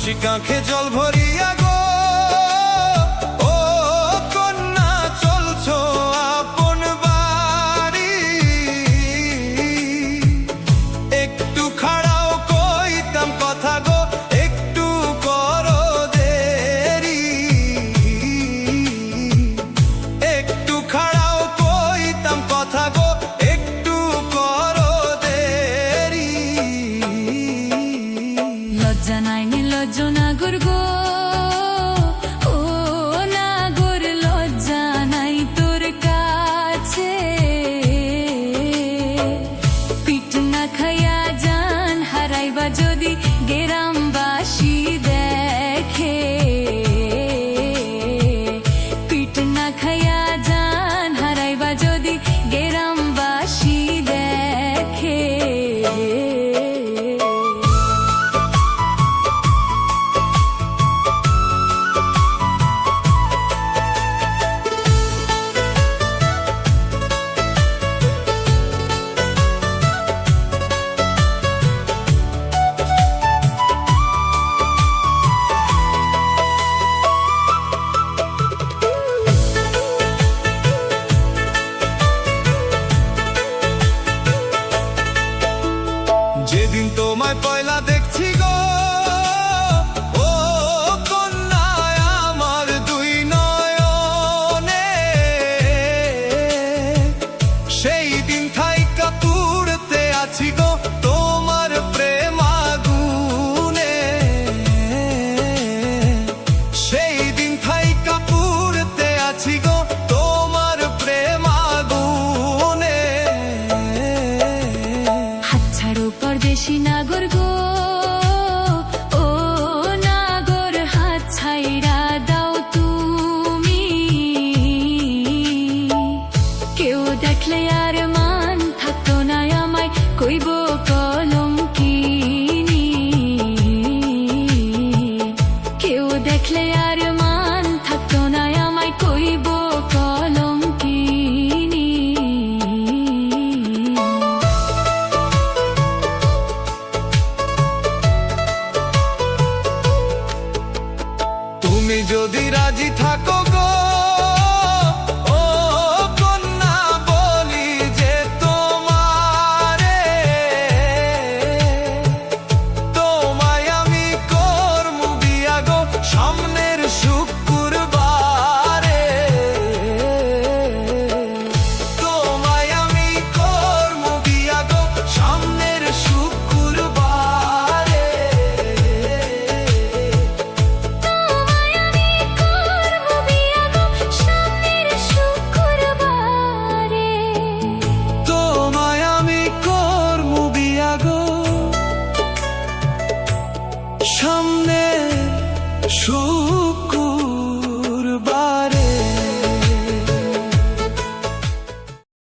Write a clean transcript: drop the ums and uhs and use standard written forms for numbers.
হাসি কাঁখে জল ভরিয়া গো ও কন্যা চলছো আপন বাড়ি, একটু খাড়াও কইতাম কথা গো একটু করো দেরি, একটু খাড়াও কইতাম কথা গো একটু করো দেরি। লজ্জা নাই নির্লজ্জ নাগর গো ও নাগর, লজ্জা নাই তোর কাছে, পিঠ না খাইয়া জান হারাইবা যদি গেরামবাসী দেখে, পিঠ না খাইয়া জান হারাইবা যদি গেরামবাসী দেখে। যেদিন তোমায় পয়লা দেখছি গো ও কন্যা আমার দুই নয়নে, সেই দিন থাইকা পুড়তে আছি গো তোমার প্রেম আগুনে, সেই দিন থাইকা পুড়তে আছি গো তোমার প্রেম আগুনে। হাত ছাড়ো পরদেশি নাগর গো